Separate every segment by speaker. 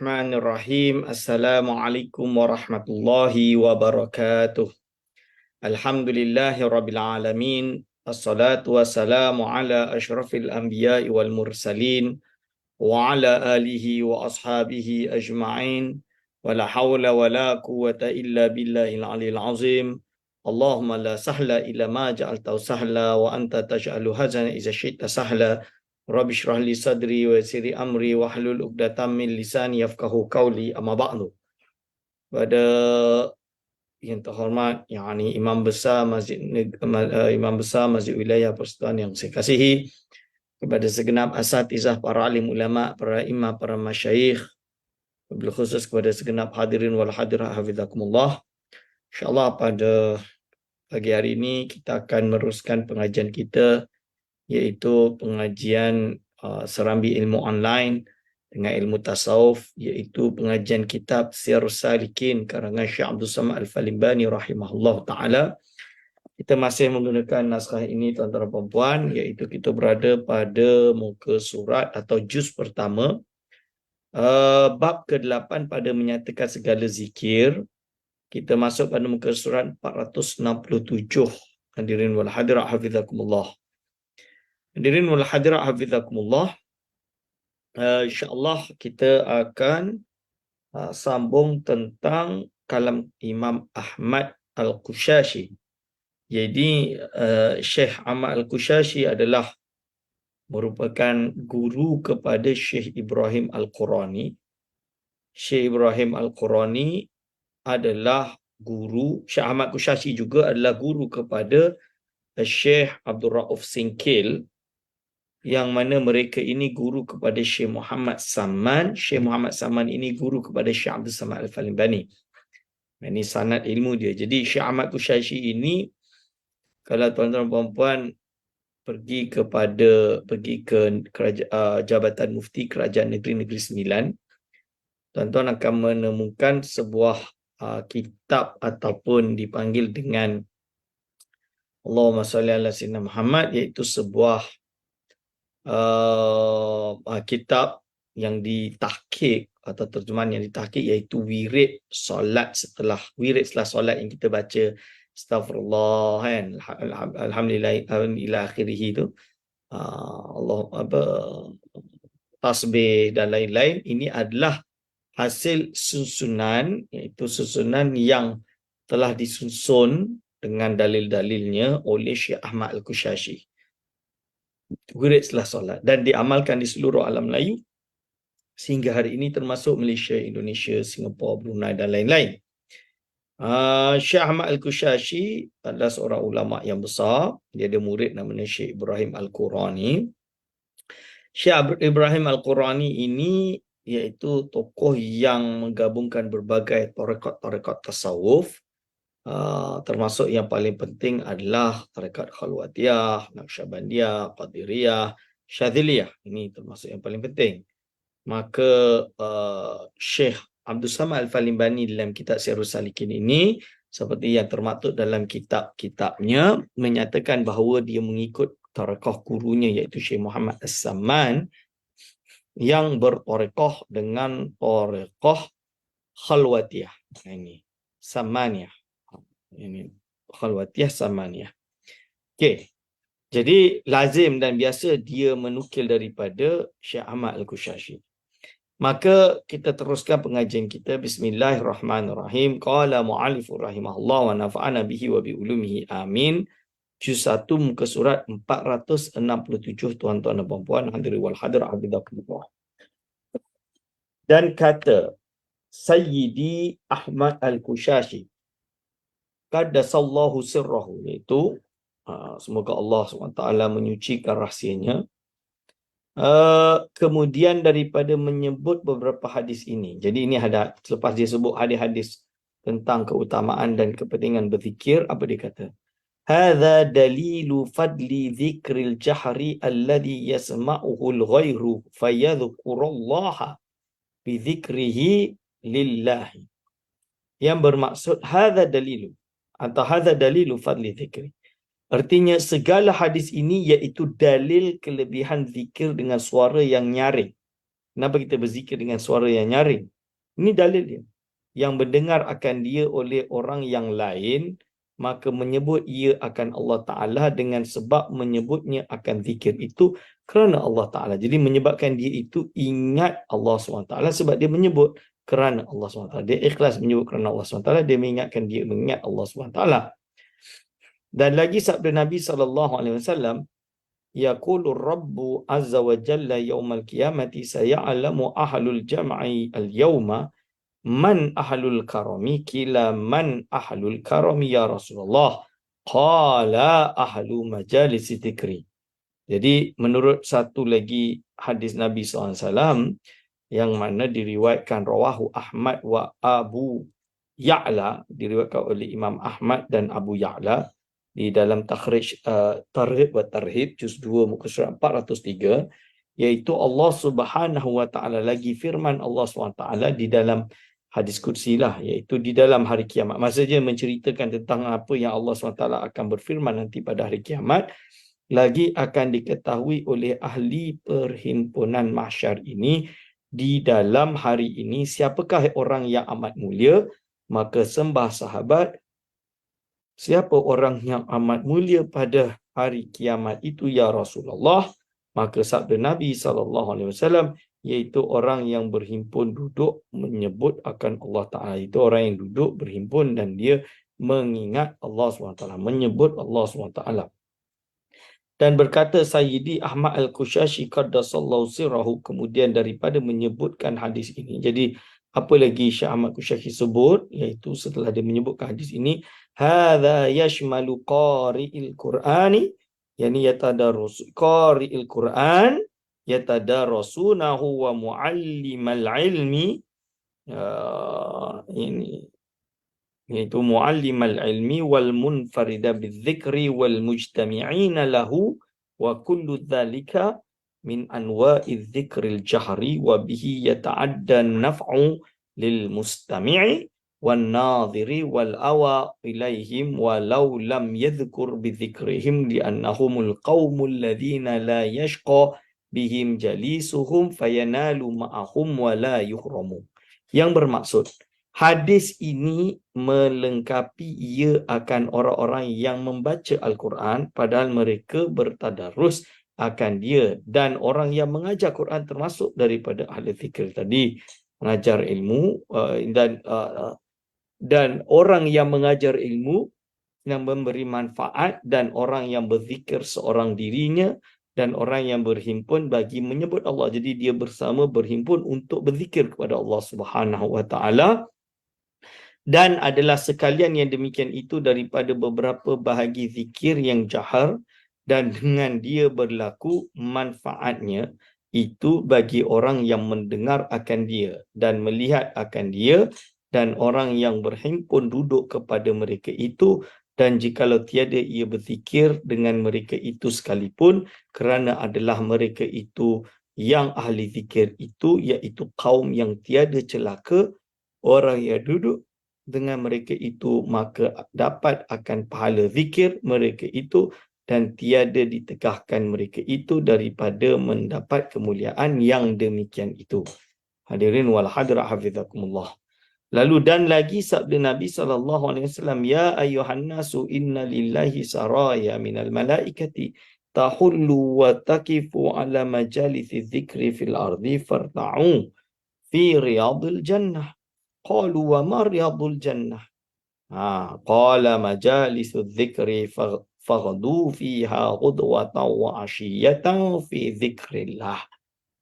Speaker 1: Bismillahirrahmanirrahim. Assalamualaikum warahmatullahi wabarakatuh. Alhamdulillahi rabbil alamin. Assalatu wassalamu ala ashrafil anbiya'i wal mursalin wa ala alihi wa ashabihi ajma'in. Wa la hawla wa la quwwata illa billahil aliyil azim. Allahumma la sahla illa ma ja'altahu sahla wa anta taj'alu hazana iza syi'ta sahla. Rabbi shrah li sadri wa yassir li amri wa hlul 'uqdatam min lisani yafqahu qawli, amma ba'du. Pada yang terhormat, yakni Imam Besar Masjid Wilayah Persekutuan yang saya kasihi, kepada segenap asatizah, para alim ulama, para imam, para masyayikh, wabil khusus kepada segenap hadirin wal hadirat hafizakumullah. InsyaAllah pada pagi hari ini kita akan meneruskan pengajian kita, iaitu pengajian Serambi Ilmu Online dengan ilmu tasawuf, iaitu pengajian kitab Siyarus Salikin karangan Syekh Abdul Samad Al-Falimbani rahimahullah ta'ala. Kita masih menggunakan naskah ini, tuan-tuan dan puan, iaitu kita berada pada muka surat atau juz pertama, bab ke-8 pada menyatakan segala zikir. Kita masuk pada muka surat 467. Hadirin wal hadirat hafizakumullah. Hadirin wal hadirat hafizakumullah. InsyaAllah kita akan sambung tentang kalam Imam Ahmad Al-Qushashi. Jadi Syekh Ahmad Al-Qushashi adalah merupakan guru kepada Syekh Ibrahim Al-Qurani. Syekh Ibrahim Al-Qurani adalah guru, Syekh Ahmad Qushashi juga adalah guru kepada Syekh Abdul Rauf Singkil, yang mana mereka ini guru kepada Syekh Muhammad Saman. Syekh Muhammad Saman ini guru kepada Syekh Abdul Samad Al-Falimbani. Ini sanad ilmu dia. Jadi Syekh Ahmad Qushashi ini, kalau tuan-tuan dan puan pergi ke Jabatan Mufti Kerajaan Negeri-Negeri Sembilan, tuan-tuan akan menemukan sebuah kitab ataupun dipanggil dengan Allahumma salli ala sayyidina Muhammad, iaitu sebuah kitab yang ditahqiq atau terjemahan yang ditahqiq, iaitu wirid solat setelah solat yang kita baca astaghfirullah kan, alhamdulillah ila akhirih itu, Allah tasbih dan lain-lain. Ini adalah hasil susunan, iaitu susunan yang telah disusun dengan dalil-dalilnya oleh Syekh Ahmad Al-Qushashi. Wirid setelah solat, dan diamalkan di seluruh alam Melayu sehingga hari ini, termasuk Malaysia, Indonesia, Singapura, Brunei dan lain-lain. Syekh Ahmad Al-Qushashi adalah seorang ulama yang besar. Dia ada murid namanya Syekh Ibrahim Al-Qurani. Syekh Ibrahim Al-Qurani ini iaitu tokoh yang menggabungkan berbagai tarekat tasawuf. Termasuk yang paling penting adalah tarekat Khalwatiyah, Naqsyabandiyah, Qadiriyah, Syadziliyah. Ini termasuk yang paling penting. Maka Syekh Abdul Samad Al-Falimbani dalam kitab Siyarus Salikin ini, seperti yang termaktub dalam kitab-kitabnya, menyatakan bahawa dia mengikut tarekah gurunya, iaitu Syekh Muhammad As-Saman, yang bertarekah dengan tarekah Khalwatiyah. Ini Samaniyah. Ini Khalwatiyah Samaniyah. Okey. Jadi lazim dan biasa dia menukil daripada Syekh Ahmad Al-Qushashi. Maka kita teruskan pengajian kita. Bismillahirrahmanirrahim. Qala mu'allifur rahimahullah wa nafa'ana bihi wa bi ulumihi amin. Juz 1 muka surat 467, tuan-tuan dan puan-puan, hadirin wal hadirat hafizakumullah. Dan kata Sayyidi Ahmad Al-Qushashi qaddasallahu sirrahu, iaitu semoga Allah SWT menyucikan rahsianya. Kemudian daripada menyebut beberapa hadis ini, jadi ini ada, selepas dia sebut hadis-hadis tentang keutamaan dan kepentingan berzikir, apa dia kata? Hadza dalilu fadli dzikril jahri alladhi yasma'uhu al-ghairu fayadhkurullaha bi dzikrihi lillahi. Yang bermaksud hadza dalilu atau hadza dalilu fadli dzikri. Artinya segala hadis ini iaitu dalil kelebihan zikir dengan suara yang nyaring. Kenapa kita berzikir dengan suara yang nyaring? Ini dalil dia. Yang mendengar akan dia oleh orang yang lain, maka menyebut ia akan Allah Ta'ala dengan sebab menyebutnya akan zikir itu kerana Allah Ta'ala. Jadi menyebabkan dia itu ingat Allah SWT sebab dia menyebut kerana Allah SWT. Dia ikhlas menyebut kerana Allah SWT. Dia mengingatkan dia mengingat Allah SWT. Dan lagi sabda Nabi SAW, yaqulu Rabbu azza wa jalla yawmal qiyamati saya'lamu ahlul jam'i al-yawma man ahlul karami, kila man ahlul karami ya Rasulullah, qala ahlu majalis dzikri. Jadi menurut satu lagi hadis Nabi SAW yang mana diriwayatkan rawahu Ahmad wa Abu Ya'la, diriwayatkan oleh Imam Ahmad dan Abu Ya'la di dalam takhrij Targhib wa Tarhib juz 2 muka surat 403, iaitu Allah Subhanahu wa taala, lagi firman Allah SWT di dalam hadis kursi lah, iaitu di dalam hari kiamat. Maksudnya menceritakan tentang apa yang Allah SWT akan berfirman nanti pada hari kiamat, lagi akan diketahui oleh ahli perhimpunan mahsyar ini di dalam hari ini siapakah orang yang amat mulia. Maka sembah sahabat, siapa orang yang amat mulia pada hari kiamat itu ya Rasulullah? Maka sabda Nabi SAW, iaitu orang yang berhimpun duduk menyebut akan Allah Ta'ala. Itu orang yang duduk berhimpun dan dia mengingat Allah SWT, menyebut Allah SWT. Dan berkata Sayyidi Ahmad Al-Qushashi qaddasallahu sirrahu, kemudian daripada menyebutkan hadis ini. Jadi apa lagi Syekh Ahmad Qushashi sebut, iaitu setelah dia menyebutkan hadis ini, hadza yashmalu qari'il Qur'ani, yani yatadarrus qari'il Qur'an yatadarrasunahu wa muallimal ilmi, ini iaitu muallimal ilmi wal munfarida bidzikri wal mujtami'ina lahu wa kullu dhalika min anwa'i dzikril jahri wa bihi yata'adda naf'u lil mustami'i wan nadhiri wal awa ilaihim walau lam yadhkur bidzikrihim li'annahumul qaumul ladhina la yashqa bihim jalisuhum fayanalu ma'ahum wa la yuhramu. Yang bermaksud, hadis ini melengkapi ia akan orang-orang yang membaca Al-Quran padahal mereka bertadarus akan dia, dan orang yang mengajar Quran termasuk daripada ahli fikir tadi, mengajar ilmu, dan orang yang mengajar ilmu yang memberi manfaat, dan orang yang berzikir seorang dirinya, dan orang yang berhimpun bagi menyebut Allah. Jadi dia bersama berhimpun untuk berzikir kepada Allah Subhanahu wa taala. Dan adalah sekalian yang demikian itu daripada beberapa bahagi zikir yang jahar, dan dengan dia berlaku manfaatnya itu bagi orang yang mendengar akan dia dan melihat akan dia, dan orang yang berhimpun duduk kepada mereka itu, dan jikalau tiada ia berzikir dengan mereka itu sekalipun, kerana adalah mereka itu yang ahli zikir itu, iaitu kaum yang tiada celaka, orang yang duduk dengan mereka itu maka dapat akan pahala zikir mereka itu, dan tiada ditegahkan mereka itu daripada mendapat kemuliaan yang demikian itu. Hadirin wal hadirat hafizakumullah. Lalu dan lagi sabda Nabi SAW, ya ayyuhan nasu inna lillahi saraya minal malaikati tahullu wa takifu ala majalisi dzikri fil ardi farta'u fi riyadil jannah. Qalu wa ma riyadul jannah? Qala majalisu dzikri faghdu fiha ghudwatan wa ashiyatan fi dzikrillah.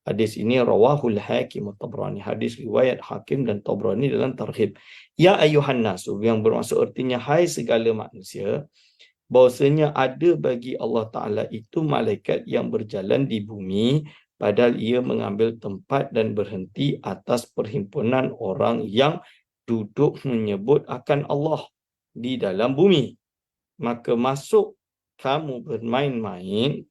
Speaker 1: Hadis ini rawahul Hakim at-Tabrani. Hadis riwayat Hakim dan Tabrani dalam Targhib. Ya ayuhan nasu, yang bermaksud artinya hai segala manusia, bahwasanya ada bagi Allah Ta'ala itu malaikat yang berjalan di bumi, padahal ia mengambil tempat dan berhenti atas perhimpunan orang yang duduk menyebut akan Allah di dalam bumi. Maka masuk kamu bermain-main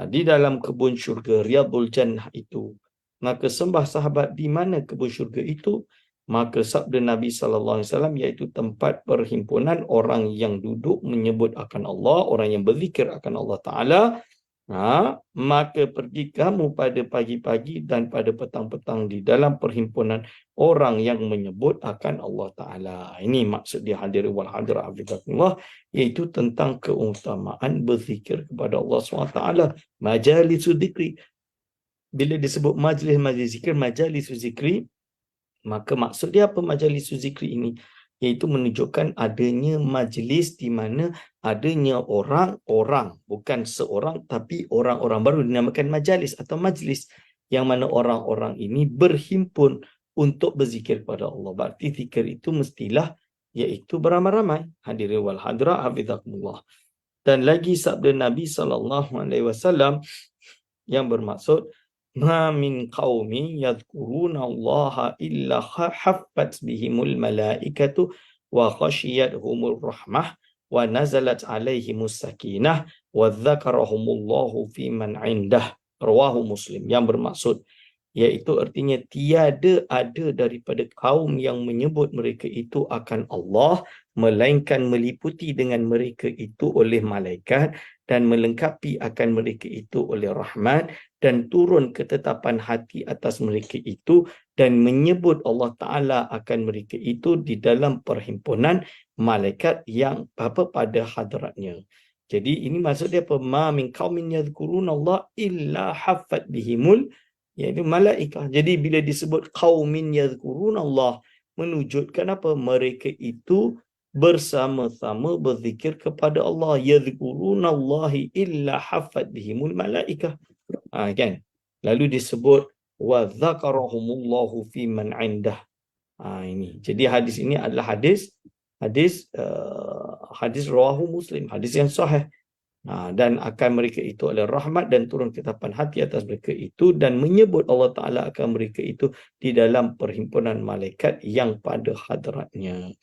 Speaker 1: di dalam kebun syurga Riyadul Jannah itu. Maka sembah sahabat, di mana kebun syurga itu? Maka sabda Nabi SAW, iaitu tempat perhimpunan orang yang duduk menyebut akan Allah, orang yang berzikir akan Allah Ta'ala. Maka pergi kamu pada pagi-pagi dan pada petang-petang di dalam perhimpunan orang yang menyebut akan Allah Ta'ala. Ini maksud dia hadir wal hadir hafizahullah, iaitu tentang keutamaan berzikir kepada Allah SWT. Majalisu zikri. Bila disebut majlis-majlis zikir, majalisu zikri, maka maksud dia apa majlis zikri ini? Iaitu menunjukkan adanya majlis di mana adanya orang-orang, bukan seorang tapi orang-orang, baru dinamakan majlis atau majlis, yang mana orang-orang ini berhimpun untuk berzikir kepada Allah. Berarti zikir itu mestilah iaitu beramai-ramai. Hadirin wal hadirat hafizakumullah. Dan lagi sabda Nabi SAW yang bermaksud, ma min qaumin yadhkuruna Allah illa haffat bihimul malaikatu wa khashiyatuhumur rahmah wa nazalat alaihimus sakinah wa dzakarahumullahu fi man indah. Rawahu Muslim. Yang bermaksud, iaitu artinya tiada ada daripada kaum yang menyebut mereka itu akan Allah, melainkan meliputi dengan mereka itu oleh malaikat dan melengkapi akan mereka itu oleh rahmat, dan turun ketetapan hati atas mereka itu dan menyebut Allah Ta'ala akan mereka itu di dalam perhimpunan malaikat yang pada hadratnya. Jadi ini maksud dia apa? Ma min qaumin yadhkuruna Allah illa haffat bihimul, iaitu malaikah. Jadi bila disebut qaumin yadhkuruna Allah, menunjukkan apa? Mereka itu bersama-sama berzikir kepada Allah. Yadhkurunallahi illa haffat bihimul malaikah. Kan? Lalu disebut wa dzakarahumullahu fi man indah. Ini. Jadi hadis ini adalah hadis rawahu Muslim, hadis yang sahih. Dan akan mereka itu adalah rahmat dan turun ketetapan hati atas mereka itu, dan menyebut Allah Ta'ala akan mereka itu di dalam perhimpunan malaikat yang pada hadratnya.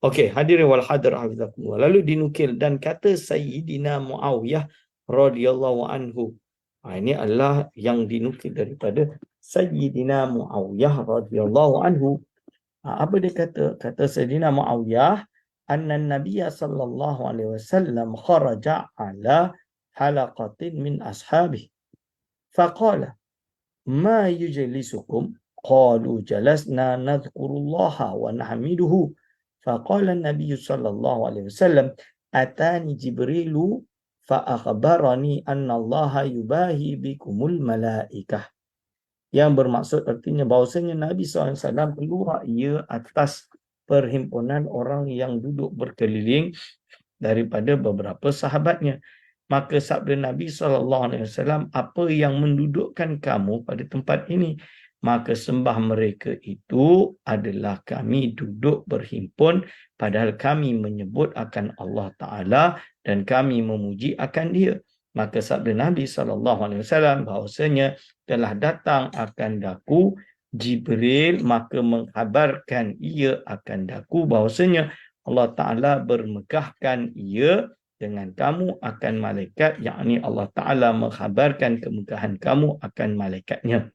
Speaker 1: Okey, hadirin wal hadir hafizakumullah. Lalu dinukil dan kata Sayyidina Muawiyah radhiyallahu anhu. Ini adalah yang dinukil daripada Sayyidina Muawiyah radhiyallahu anhu. Apa dia kata? Kata Sayyidina Muawiyah, anna Nabiya sallallahu alaihi wasallam kharaja ala halaqatin min ashabihi. Faqala, ma yujlisukum? Qalu jalasna nadhkurullaha wa nahmiduhu. Faqala Nabi sallallahu alaihi wasallam, atani Jibrilu fa akhbarani anna Allah yubahi bikumul malaikah. Yang bermaksud artinya bahawasanya Nabi SAW keluar ia atas perhimpunan orang yang duduk berkeliling daripada beberapa sahabatnya. Maka sabda Nabi SAW, apa yang mendudukkan kamu pada tempat ini? Maka sembah mereka itu adalah kami duduk berhimpun padahal kami menyebut akan Allah Ta'ala dan kami memuji akan dia. Maka sabda Nabi SAW bahawasanya telah datang akan daku Jibril, maka menghabarkan ia akan daku bahawasanya Allah Ta'ala bermegahkan ia dengan kamu akan malaikat, yakni Allah Ta'ala menghabarkan kemegahan kamu akan malaikatnya.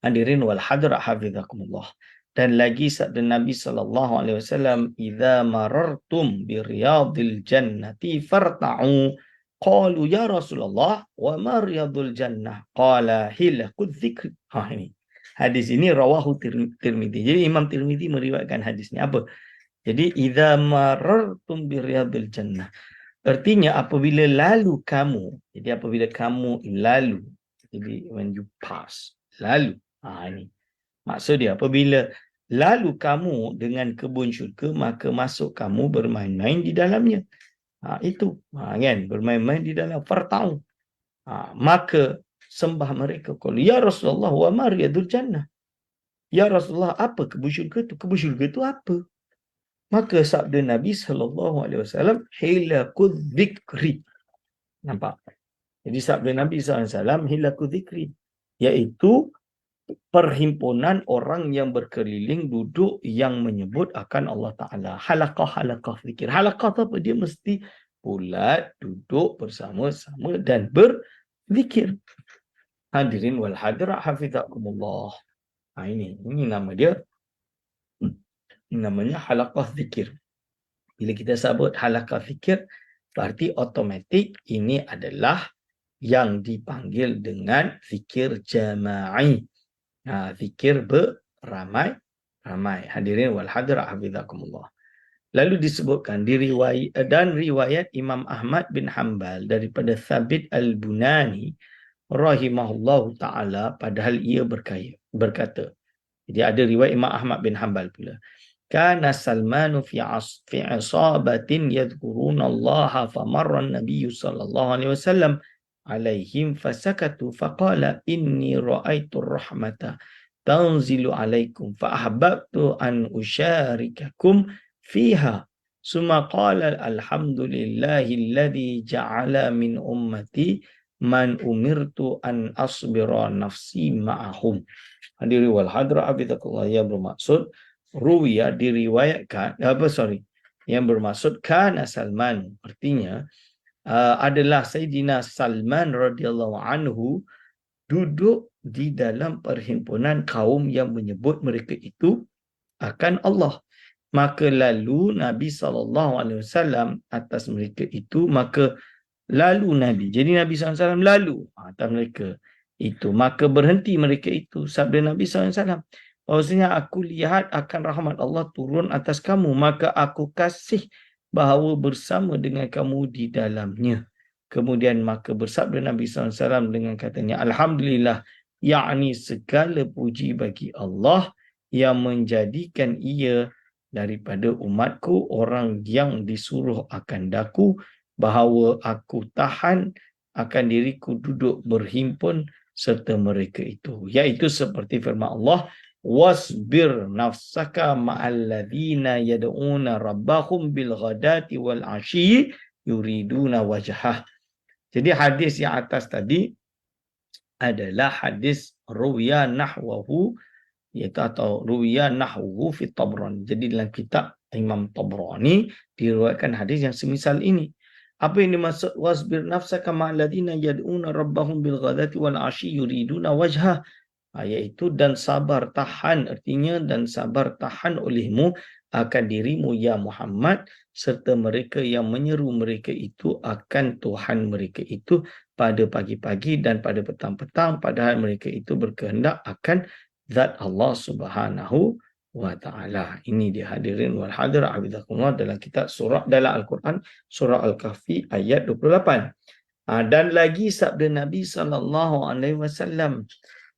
Speaker 1: Hadirin wal hadirat hafizakumullah. Dan lagi sabda Nabi SAW, idza marartum bi riyadil jannati farta'u. Qalu ya Rasulullah wa ma riyadul jannah? Qala hilaqudz dzikr. Ini. Hadis ini rawahu Tirmizi. Jadi Imam Tirmizi meriwayatkan hadis ini. Apa? Jadi idza marartum bi riyadil jannah. Artinya apabila lalu kamu. Jadi apabila kamu lalu. Jadi when you pass, lalu. Ini. Maksud dia apabila lalu kamu dengan kebun syurga, maka masuk kamu bermain-main di dalamnya. Itu kan, bermain-main di dalam farta'u. Maka sembah mereka, kalau ya Rasulullah wa ma riyadul jannah? Ya Rasulullah, apa kebun syurga itu? Kebun syurga itu apa? Maka sabda Nabi SAW, hilaqudz dzikri. Nampak? Jadi sabda Nabi SAW, hilaqudz dzikri, iaitu perhimpunan orang yang berkeliling duduk yang menyebut akan Allah Ta'ala. Halaqah zikir. Halaqah tu apa? Dia mesti bulat, duduk bersama-sama dan berzikir. Hadirin wal hadirat hafizakumullah. Ini nama dia. Ini namanya halaqah zikir. Bila kita sebut halaqah zikir, berarti otomatik ini adalah yang dipanggil dengan zikir jama'i. Zikir beramai-ramai. Hadirin wal hadirat hafizakumullah. Lalu disebutkan dan riwayat Imam Ahmad bin Hanbal daripada Thabit al-Bunani rahimahullahu ta'ala, padahal ia berkata. Jadi ada riwayat Imam Ahmad bin Hanbal pula. Kana Salmanu fi isabatin yadhkuruna Allah famarra an-nabiy sallallahu alaihi wasallam alaihim fasakatu faqala inni ra'aitu ar-rahmata tanzilu alaikum fa ahbabtu an usyarikakum fiha. Summa qala alhamdulillahilladzi ja'ala min ummati man umirtu an asbira nafsi ma'ahum. Hadirin wal hadra abidakullah, yang bermaksud ruwiya diriwayatkan yang bermaksud kana Salman, artinya adalah Sayyidina Salman radhiyallahu anhu duduk di dalam perhimpunan kaum yang menyebut mereka itu akan Allah. Maka lalu Nabi SAW atas mereka itu, maka lalu Nabi. Jadi Nabi SAW lalu atas mereka itu. Maka berhenti mereka itu. Sabda Nabi SAW. Bahawasanya aku lihat akan rahmat Allah turun atas kamu. Maka aku kasih bahawa bersama dengan kamu di dalamnya. Kemudian maka bersabda Nabi SAW dengan katanya, Alhamdulillah, yakni segala puji bagi Allah yang menjadikan ia daripada umatku orang yang disuruh akan daku, bahawa aku tahan akan diriku duduk berhimpun serta mereka itu. Iaitu seperti firman Allah, wasbir nafsaka ma'alladhina yad'una rabbahum bil ghadati wal ashyi yuriduna wajhah. Jadi hadis yang atas tadi adalah hadis ruwiya nahwahu, iaitu atau ruwiya nahwu fi Tabrani. Jadi dalam kitab Imam Tabrani diriwayatkan hadis yang semisal ini. Apa yang dimaksud wasbir nafsaka ma'alladhina yad'una rabbahum bil ghadati wal 'ashyi yuriduna wajhah, iaitu dan sabar tahan, artinya dan sabar tahan olehmu akan dirimu ya Muhammad serta mereka yang menyeru mereka itu akan Tuhan mereka itu pada pagi-pagi dan pada petang-petang, padahal mereka itu berkehendak akan zat Allah Subhanahu wa ta'ala. Ini dia hadirin wal hadirat hafizakumullah dalam kitab surah dalam Al-Quran surah Al-Kahfi ayat 28. Dan lagi sabda Nabi SAW,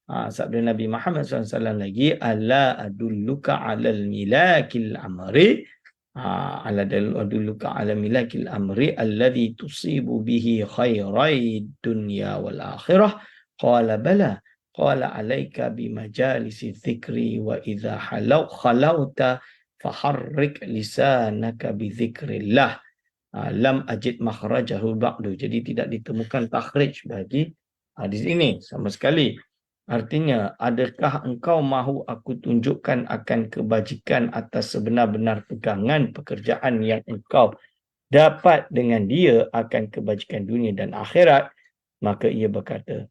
Speaker 1: sabda Nabi Muhammad SAW lagi, ala adulluka alal milakil amri, ala adulluka ala milakil amri alladhi tusibu bihi khairai dunya wal akhirah. Qala bala. Qala alaika bimajalisi dzikri wa idza khalauta faharrik lisanaka bidzikrillah. Lam ajid makhrajahu ba'du. Jadi tidak ditemukan takhrij bagi hadis ini sama sekali. Artinya, adakah engkau mahu aku tunjukkan akan kebajikan atas sebenar-benar pegangan pekerjaan yang engkau dapat dengan dia akan kebajikan dunia dan akhirat? Maka ia berkata,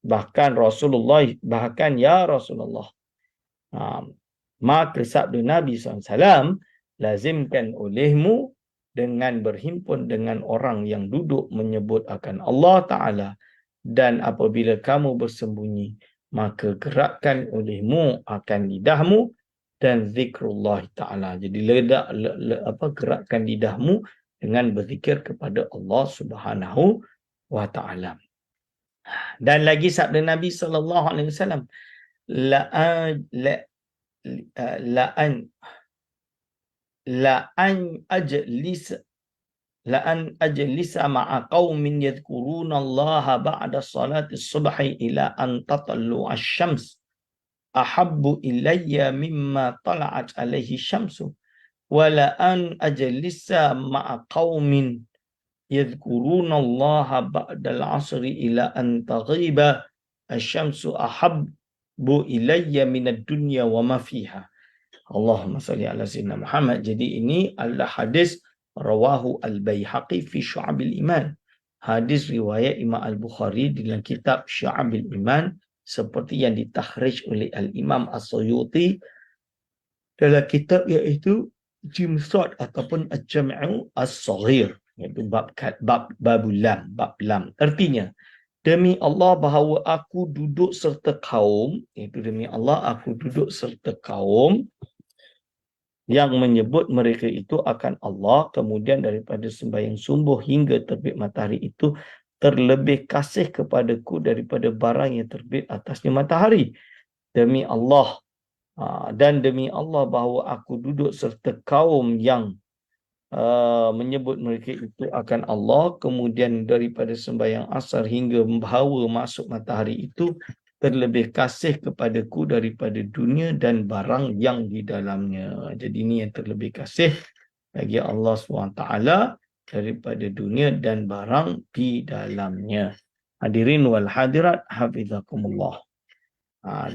Speaker 1: bahkan ya Rasulullah, maka sabda Nabi SAW, lazimkan olehmu dengan berhimpun dengan orang yang duduk menyebut akan Allah Ta'ala, dan apabila kamu bersembunyi, maka gerakkan olehmu akan lidahmu dan zikrullah Ta'ala. Jadi gerakkan lidahmu dengan berzikir kepada Allah Subhanahu wa Ta'ala. Dan lagi sabda Nabi SAW, la an ajlisa ma'a qaumin yadhkuruna Allah ba'da salati subhi ila an tatallu asy-syams ahabbu ilayya mimma tala'at alaihi syamsu wa la an ajlisa ma'a qaumin yadhkuruna Allah ba'da al-'asri ila an taghiba asy-syamsu ahabbu ilayya minad dunya wa ma fiha. Allahumma salli ala sayyidina Muhammad. Jadi ini adalah hadis rawahu al-Baihaqi fi Syu'abil Iman. Hadis riwayat Imam Al-Bukhari dalam kitab Syu'abil Iman, seperti yang ditakhrij oleh Al-Imam As-Suyuti dalam kitab iaitu Jimsad ataupun Al-Jam'u As-Saghir, iaitu bab lam. Artinya, Demi Allah bahawa aku duduk serta kaum, iaitu demi Allah aku duduk serta kaum yang menyebut mereka itu akan Allah, kemudian daripada sembahyang subuh hingga terbit matahari itu terlebih kasih kepadaku daripada barang yang terbit atasnya matahari. Demi Allah, dan demi Allah bahawa aku duduk serta kaum yang menyebut mereka itu akan Allah, kemudian daripada sembahyang asar hingga bahawa masuk matahari itu terlebih kasih kepadaku daripada dunia dan barang yang di dalamnya. Jadi ini yang terlebih kasih bagi Allah SWT daripada dunia dan barang di dalamnya. Hadirin wal hadirat hafizakumullah.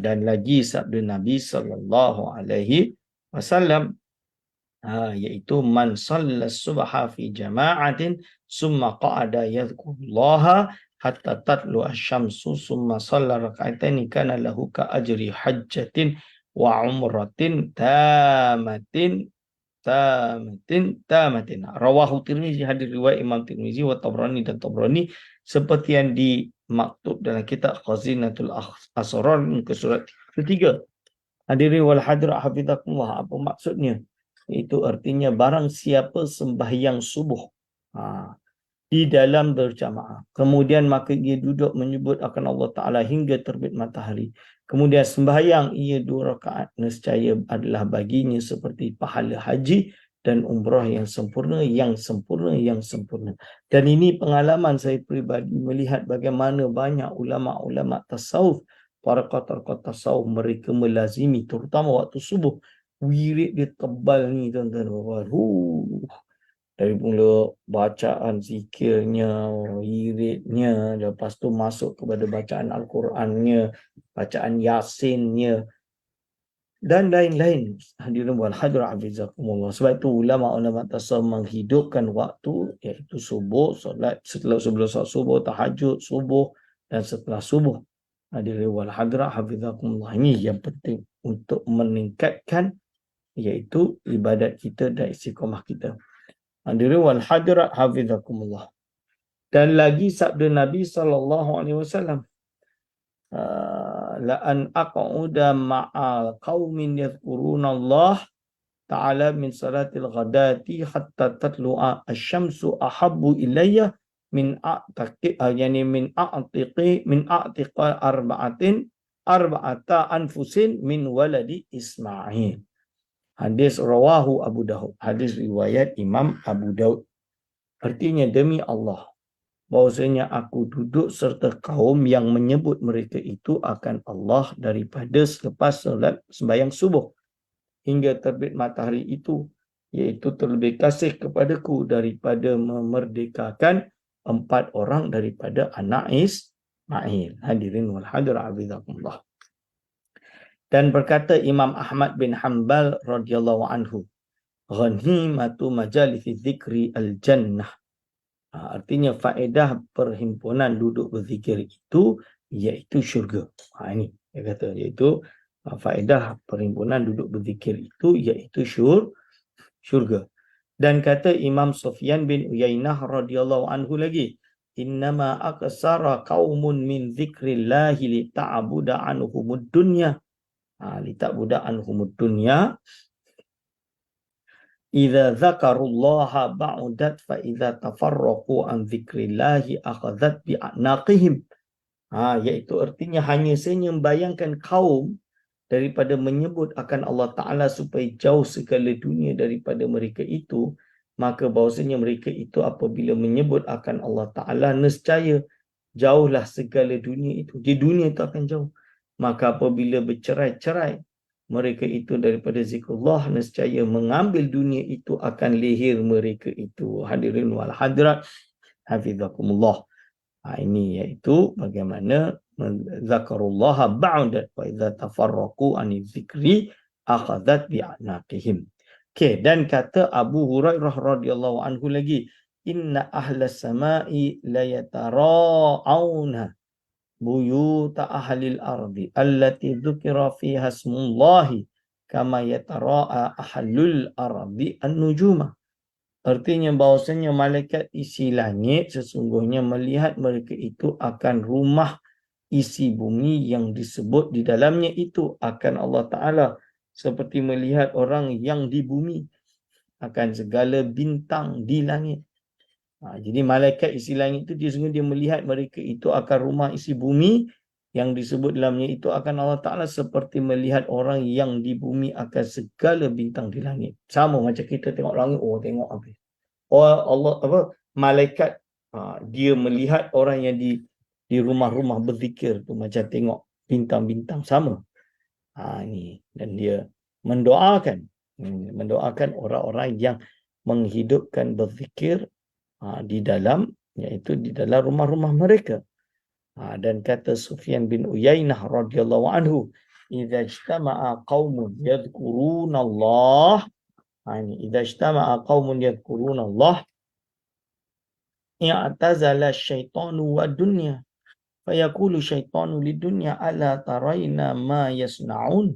Speaker 1: Dan lagi sabda Nabi SAW, iaitu man sallas subha fi jama'atin summa qa'ada yadhkurullaha hatta tatlu asy-syamsu summa shalla rak'ataini kana lahu ka ajri hajjatin wa umratin tamatin. Rawahu Tirmizi, hadis riwayat Imam Tirmizi wa Tabrani dan Tabrani, seperti yang dimaktub dalam kitab Khazinatul Asrar muka surat 3. Hadirin wal hadirat hafizakumullah, apa maksudnya? Itu artinya barang siapa sembahyang subuh di dalam berjamaah, kemudian maka ia duduk menyebut akan Allah Ta'ala hingga terbit matahari, kemudian sembahyang ia 2 rakaat, nescaya adalah baginya seperti pahala haji dan umrah yang sempurna. Dan ini pengalaman saya peribadi melihat bagaimana banyak ulama-ulama tasawuf, para kota-kota tasawuf, mereka melazimi terutama waktu subuh. Wirid dia tebal ni tuan-tuan. Dari mula bacaan zikirnya, wiridnya, lepas tu masuk kepada bacaan Al-Qurannya, bacaan Yasinnya dan lain-lain. Hadirin wal hadirat hafizakumullah. Sebab itu ulama-ulama tasawuf menghidupkan waktu, iaitu subuh, solat sebelum solat subuh, tahajud subuh dan setelah subuh. Hadirin wal hadirat hafizakumullah. Ini yang penting untuk meningkatkan iaitu ibadat kita dan istiqamah kita. Hadirin wal hadirat hafizakumullah. Dan lagi sabda Nabi SAW, la an aq'uda ma'al qaumin yadhkuruna Allah ta'ala min salatil ghadati hatta tatlu'a asy-syamsu ahabbu ilayya min a'taqi min a'tiqa arba'ata anfusin min waladi Ismail. Hadis rawahu Abu Daud. Hadis riwayat Imam Abu Daud. Artinya demi Allah, bahwasanya aku duduk serta kaum yang menyebut mereka itu akan Allah daripada selepas solat sembahyang subuh hingga terbit matahari itu, iaitu terlebih kasih kepadaku daripada memerdekakan 4 orang daripada anak Ismail. Hadirin wal hadirat hafizakumullah. Dan berkata Imam Ahmad bin Hanbal radhiyallahu anhu, ghanimatu majalisi dzikri al-jannah. Artinya faedah perhimpunan duduk berzikir itu iaitu syurga. Ini dia kata, iaitu faedah perhimpunan duduk berzikir itu iaitu syurga. Dan kata Imam Sufyan bin Uyainah radhiyallahu anhu lagi, innama aqsara qaumun min dzikrillahi li ta'budu anhumud dunya. Litakbuda anhumud dunya idza zakarullaha ba'udat fa idza tafarraqu an dzikrillahi akhadhat bi anaqihim. Iaitu artinya hanya saja membayangkan kaum daripada menyebut akan Allah Ta'ala supaya jauh segala dunia daripada mereka itu, maka bahawasanya mereka itu apabila menyebut akan Allah Ta'ala, nescaya jauhlah segala dunia itu. Di dunia itu akan jauh. Maka apabila bercerai-cerai mereka itu daripada zikrullah, nescaya mengambil dunia itu akan leher mereka itu. Hadirin wal hadirat hafizakumullah. Ini iaitu bagaimana zakarullah ba'da wa idza tafarraqu an dzikri akhadhat bi anaqihim. Okey, dan kata Abu Hurairah radhiyallahu anhu lagi, inna ahlas samai la yatara'una buyuta ahlil ardi allati dzukira fiha ismullahi kama yatara'a ahlul ardi an-nujuma. Artinya bahawasanya malaikat isi langit sesungguhnya melihat mereka itu akan rumah isi bumi yang disebut di dalamnya itu akan Allah Ta'ala. Seperti melihat orang yang di bumi akan segala bintang di langit. Jadi malaikat isi langit itu dia sesungguhnya dia melihat mereka itu akan rumah isi bumi yang disebut dalamnya itu akan Allah Ta'ala seperti melihat orang yang di bumi akan segala bintang di langit. Sama macam kita tengok langit, oh tengok apa. Allah apa malaikat dia melihat orang yang di rumah-rumah berzikir tu macam tengok bintang-bintang sama. Ni dan dia mendoakan orang-orang yang menghidupkan berzikir di dalam iaitu di dalam rumah-rumah mereka. Dan kata Sufyan bin Uyainah radhiyallahu anhu, "Idza ijtama'a qaumun yadhkuruna Allah." Idza ijtama'a qaumun yadhkuruna Allah i'tazala syaitanu wa dunya fayaqulu syaitanu lidunya ala taraina ma yasna'un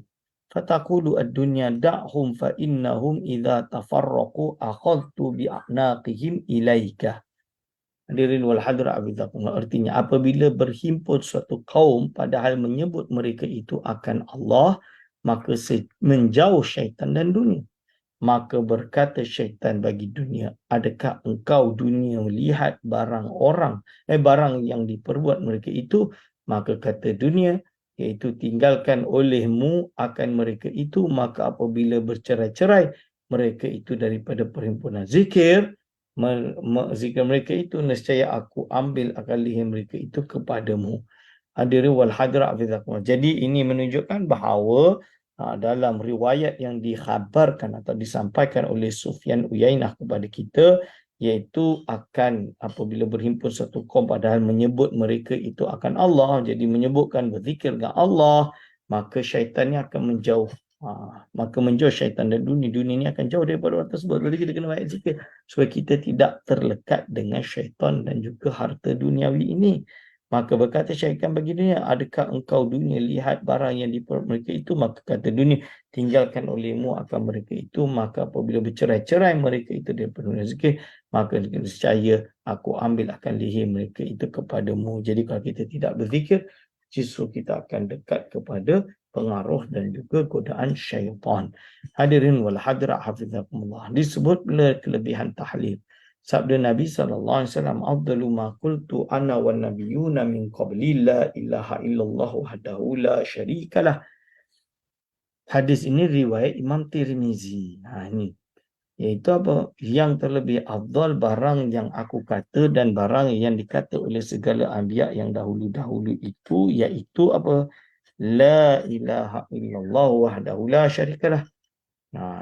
Speaker 1: fataqulu ad-dunya da'hum fa innahum idza tafarraqu akhadtu bi a'naqihim ilaika. Hadirin wal hadirat abidakumullah, artinya apabila berhimpun suatu kaum padahal menyebut mereka itu akan Allah, maka menjauh syaitan dan dunia. Maka berkata syaitan bagi dunia, adakah engkau dunia melihat barang yang diperbuat mereka itu? Maka kata dunia, iaitu tinggalkan olehmu akan mereka itu. Maka apabila bercerai-cerai mereka itu daripada perhimpunan zikir, zikir mereka itu, nescaya aku ambil akan leher mereka itu kepadamu. Hadirin wal hadirat hafizakumullah. Jadi ini menunjukkan bahawa dalam riwayat yang dikhabarkan atau disampaikan oleh Sufyan Uyainah kepada kita, iaitu akan apabila berhimpun satu kaum padahal menyebut mereka itu akan Allah, jadi menyebutkan berzikir dengan Allah, maka syaitannya akan menjauh. Maka menjauh syaitan dan dunia ini akan jauh daripada orang tersebut. Jadi kita kena banyak zikir supaya kita tidak terlekat dengan syaitan dan juga harta duniawi ini. Maka berkata syaitan bagi dunia, adakah engkau dunia lihat barang yang diperbuat mereka itu? Maka kata dunia, tinggalkan olehmu akan mereka itu. Maka apabila bercerai-cerai mereka itu daripada zikir, maka niscaya aku ambil akan leher mereka itu kepadamu. Jadi kalau kita tidak berzikir, justru kita akan dekat kepada pengaruh dan juga godaan syaitan. Hadirin wal hadirat hafizakumullah. Disebut kelebihan tahlil. Sabda Nabi SAW, "Afdalu ma qultu ana wan nabiyyuna min qabli la ilaha illallah wahdahu la syarikalah." Hadis ini riwayat Imam Tirmizi. Ini iaitu apa? Yang terlebih afdal barang yang aku kata dan barang yang dikata oleh segala anbiya yang dahulu-dahulu itu, iaitu apa? La ilaha illallah wahdahu la syarikalah.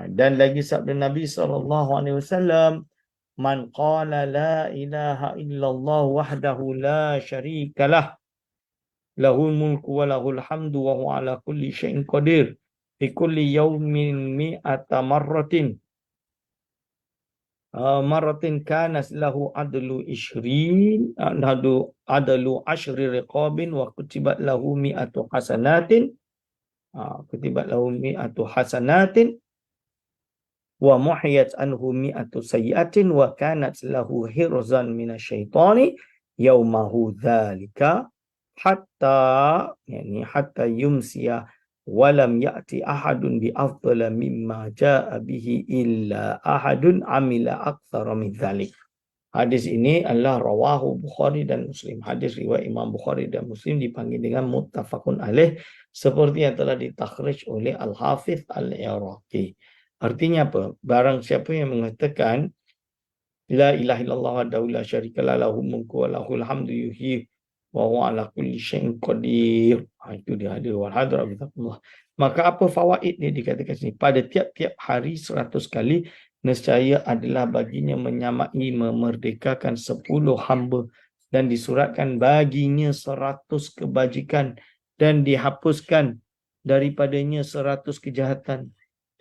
Speaker 1: Dan lagi sabda Nabi SAW, "Man qala la ilaha illallah wahdahu la syarikalah, lahul mulku wa lahul hamdu wa huwa ala kulli syai'in qadir, fi kulli yawmin mi'ata marratin. Maratin kanas lahu adlu ashri riqabin wa kutibat lahu mi'atu hasanatin wa muhiyat anhu mi'atu sayyiatin wa kanat lahu hirzan minasyaitani yaumahu dhalika hatta yumsiya walam ya'ti ahadun bi afdala mimma ja'a bihi illa ahadun amila aktsara min dzalik." Hadis ini adalah rawahu Bukhari dan Muslim. Hadis riwayat Imam Bukhari dan Muslim dipanggil dengan muttafaqun alaih seperti yang telah ditakhrij oleh Al-Hafidh Al-Iraqi. Artinya apa? Barang siapa yang mengatakan la ilaha illallah wahdahu la syarikalah lahul mulku wa lahul hamdu yuhyi wa huwa ala kulli syai'in qadir. Itu dia hadir wal hadra billahi. Maka apa fawaid dia dikatakan sini? Pada tiap-tiap hari 100 kali nescaya adalah baginya menyamai memerdekakan 10 hamba dan disuratkan baginya 100 kebajikan dan dihapuskan daripadanya 100 kejahatan,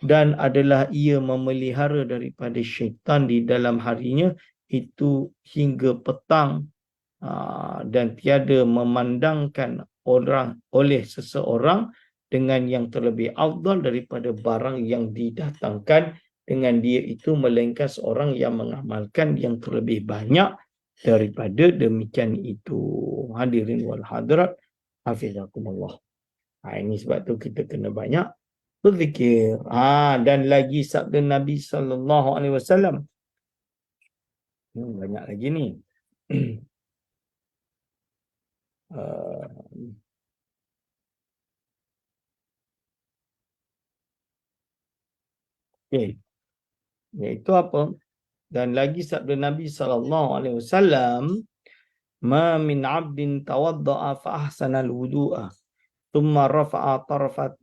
Speaker 1: dan adalah ia memelihara daripada syaitan di dalam harinya itu hingga petang, dan tiada memandangkan orang oleh seseorang dengan yang terlebih afdal daripada barang yang didatangkan dengan dia itu melainkan seorang yang mengamalkan yang terlebih banyak daripada demikian itu. Hadirin wal hadirat, hafizakumullah. Ini sebab tu kita kena banyak berzikir. Dan lagi sabda Nabi sallallahu alaihi wasallam. Banyak lagi ni. Okey. Iaitu apa? Dan lagi sabda Nabi sallallahu alaihi wasallam, "Ma min 'abdin tawadda'a fa ahsana al-wudu'a, thumma rafa'a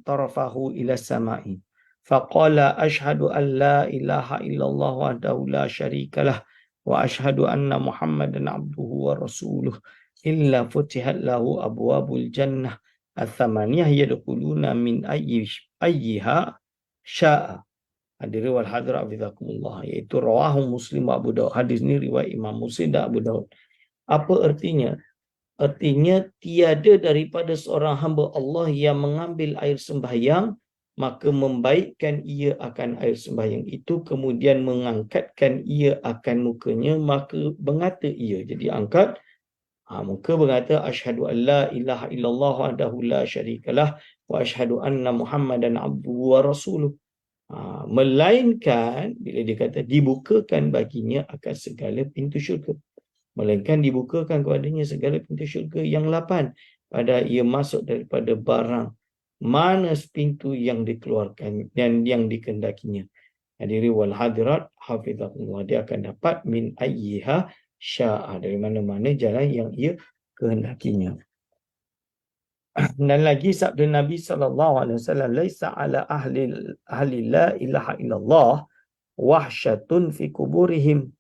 Speaker 1: tarafahu ila as-sama'i, faqala ashhadu an la ilaha illallah wahdahu la syarika lah wa ashhadu anna Muhammadan 'abduhu wa rasuluh, illa futihat lahu abwabul jannah ats-tsamaniyah yadkhuluna min ayyiha sya'a." Hadirin wal hadirat hafizakumullah, iaitu rawahu Muslim wa Abu Daud. Hadis ni riwayat Imam Muslim dan Abu Daud. Apa artinya? Artinya tiada daripada seorang hamba Allah yang mengambil air sembahyang maka membaikkan ia akan air sembahyang itu, kemudian mengangkatkan ia akan mukanya, maka berkata ia. Jadi angkat muka, berkata asyhadu an la ilaha illallah wahdahu la syarikalah wa asyhadu anna Muhammadan abduhu wa rasuluh. Melainkan bila dia kata dibukakan baginya akan segala pintu syurga, melainkan dibukakan kepadanya segala pintu syurga yang 8 pada ia masuk daripada barang mana pintu yang dikeluarkan dan yang dikendakinya. Hadirin wal hadirat hafizahullah, dia akan dapat min ayyiha sya'a, dari mana-mana jalan yang ia kehendakinya. Dan lagi sabda Nabi SAW, laisa ala ahli la ilaha illallah wahsyatun fi kuburihim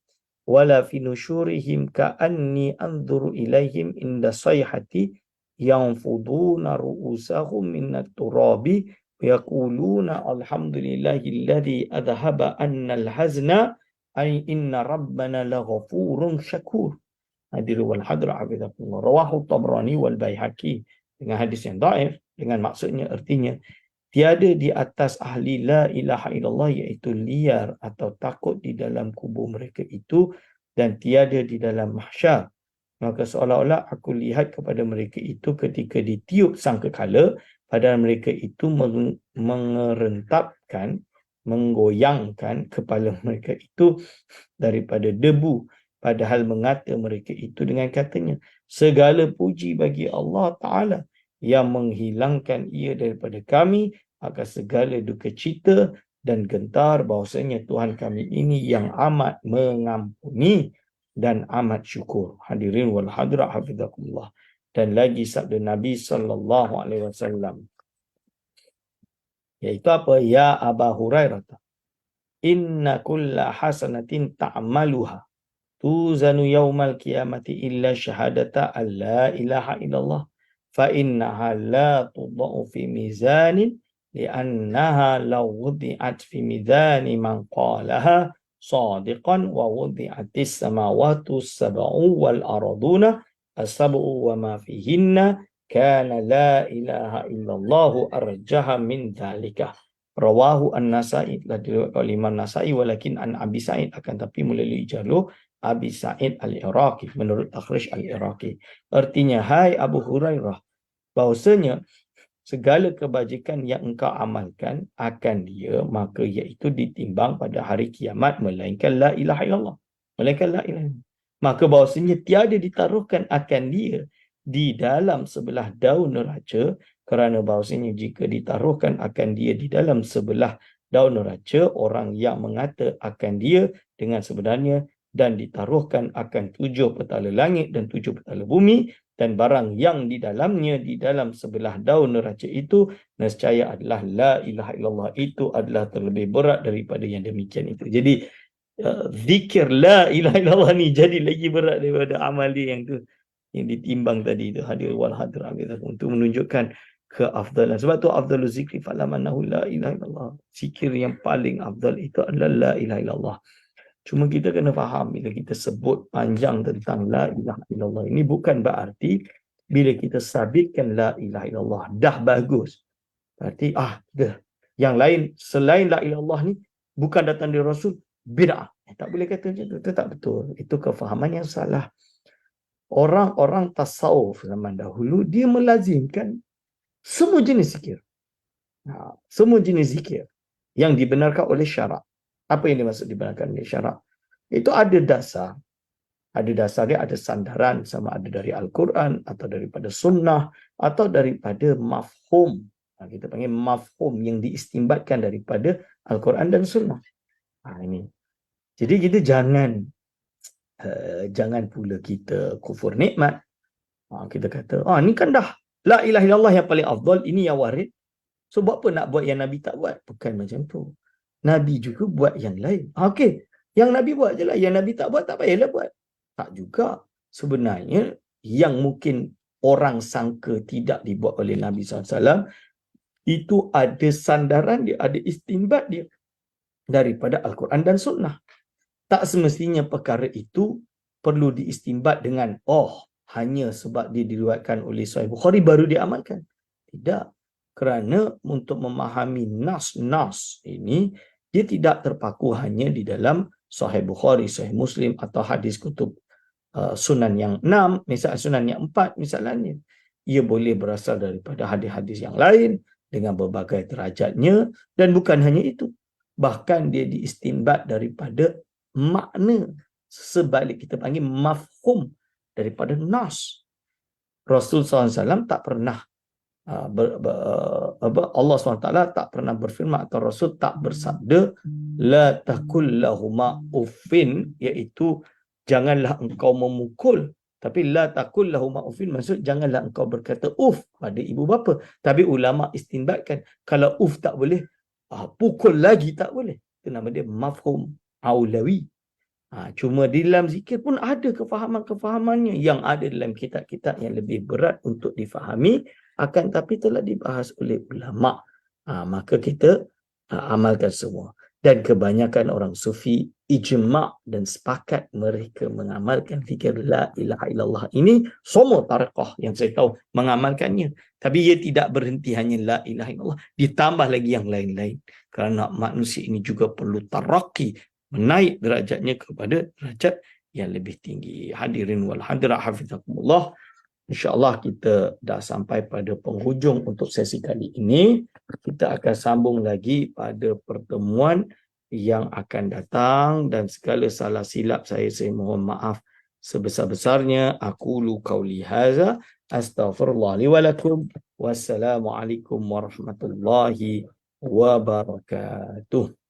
Speaker 1: wala fi nusyurihim ka'anni anzuru ilaihim inda sayhati yanfuduna ru'usahum minat turabi yaquluna alhamdulillahilladzi adhaba annal hazna ay inna rabbana laghafurun syakur. Hadirin wal hadirat hafizakumullah, rawahu Tabrani wal Baihaqi, dengan hadis yang dhaif, dengan maksudnya artinya tiada di atas ahli la ilaha illallah, iaitu liar atau takut di dalam kubur mereka itu, dan tiada di dalam mahsyar. Maka seolah-olah aku lihat kepada mereka itu ketika ditiup sangkakala, padahal mereka itu mengerentapkan, menggoyangkan kepala mereka itu daripada debu, padahal mengata mereka itu dengan katanya, segala puji bagi Allah Ta'ala yang menghilangkan ia daripada kami akan segala duka cita dan gentar, bahawasanya Tuhan kami ini yang amat mengampuni dan amat syukur. Hadirin wal hadirat hafizakumullah. Dan lagi sabda Nabi sallallahu alaihi wasallam, iaitu apa? Ya Aba Hurairah, inna kulla hasanatin ta'maluha tuzanu yaumal qiyamati illa syahadata an la ilaha illallah fa innaha la tudau fi mizanin li'annaha law wudi'at fi mizani man qalaha sadiqan wa wudi'atis samawati sab'u wal arduna as-sab'u wa ma fihinna kana la ilaha illallah arjaha min dhalika. Rawahu an-Nasa'i, telah diriwayatkan oleh Imam Nasa'i, walakin an Abi Sa'id, akan tapi melalui jalur Abi Sa'id al-Iraqi, menurut Takhrij al-Iraqi. Artinya, hai Abu Hurairah, bahawasanya segala kebajikan yang engkau amalkan akan dia, maka iaitu ditimbang pada hari kiamat, melainkan la ilaha illallah. Melainkan la ilaha illallah. Maka bahawasanya tiada ditaruhkan akan dia di dalam sebelah daun neraca, kerana bahawasanya jika ditaruhkan akan dia di dalam sebelah daun neraca, orang yang mengata akan dia dengan sebenarnya, dan ditaruhkan akan 7 petala langit dan 7 petala bumi, dan barang yang di dalamnya di dalam sebelah daun neraca itu, nescaya adalah la ilaha illallah, itu adalah terlebih berat daripada yang demikian itu. Jadi zikir la ilaha illallah ni jadi lagi berat daripada amal dia yang tu, yang ditimbang tadi itu. Hadir wal hadir untuk menunjukkan keafdalan. Sebab tu afdalul zikri fa'lamannahu la ilaha illallah. Zikir yang paling afdal itu adalah la ilaha illallah. Cuma kita kena faham, bila kita sebut panjang tentang la ilaha illallah ini, bukan berarti bila kita sabitkan la ilaha illallah dah bagus. Berarti dah. Yang lain selain la ilaha illallah ni bukan datang dari Rasul, bid'ah. Tak boleh kata macam tu. Itu tak betul. Itu kefahaman yang salah. Orang-orang tasawuf zaman dahulu, dia melazimkan semua jenis zikir. Semua jenis zikir yang dibenarkan oleh syarak. Apa yang dimaksud dibenarkan oleh syarak? Itu ada dasar. Ada dasar dia, ada sandaran, sama ada dari Al-Quran atau daripada sunnah atau daripada mafhum. Kita panggil mafhum yang diistimbatkan daripada Al-Quran dan sunnah. Ini. Jadi kita jangan pula kita kufur nikmat. Kita kata, ni kan dah la ilaha illallah yang paling afdal, ini yang warid. So buat apa nak buat yang Nabi tak buat? Bukan macam tu. Nabi juga buat yang lain. Okey, yang Nabi buat je lah. Yang Nabi tak buat, tak payahlah buat. Tak juga. Sebenarnya yang mungkin orang sangka tidak dibuat oleh Nabi SAW, itu ada sandaran dia, ada istinbat dia daripada Al-Quran dan Sunnah. Tak semestinya perkara itu perlu diistinbat dengan hanya sebab dia diriwayatkan oleh Sahih Bukhari baru diamalkan. Tidak. Kerana untuk memahami nas-nas ini, dia tidak terpaku hanya di dalam Sahih Bukhari, Sahih Muslim atau hadis kutub sunan yang 6, misalnya sunan yang 4 misalnya. Ia boleh berasal daripada hadis-hadis yang lain dengan berbagai derajatnya, dan bukan hanya itu. Bahkan dia diistinbat daripada makna sebalik, kita panggil mafhum daripada nas. Rasul SAW tak pernah Allah SWT tak pernah berfirman atau Rasul tak bersabda la taqul lahuma uffin, iaitu janganlah engkau memukul. Tapi la taqul lahuma uffin maksud janganlah engkau berkata uf pada ibu bapa. Tapi ulama istinbatkan kalau uf tak boleh, pukul lagi tak boleh. Itu nama dia mafhum aulawi. Cuma di dalam zikir pun ada kefahaman-kefahamannya yang ada dalam kitab-kitab yang lebih berat untuk difahami, akan tapi telah dibahas oleh ulama. Maka kita amalkan semua. Dan kebanyakan orang sufi ijma' dan sepakat mereka mengamalkan fikir la ilaha illallah ini. Semua tariqah yang saya tahu mengamalkannya. Tapi ia tidak berhenti hanya la ilaha illallah, ditambah lagi yang lain-lain. Kerana manusia ini juga perlu taraqi, menaik derajatnya kepada derajat yang lebih tinggi. Hadirin wal hadirat hafizakumullah. InsyaAllah kita dah sampai pada penghujung untuk sesi kali ini. Kita akan sambung lagi pada pertemuan yang akan datang, dan segala salah silap saya mohon maaf sebesar-besarnya. Aqulu qauli hadza astaghfirullah li wa lakum. Wassalamualaikum warahmatullahi wabarakatuh.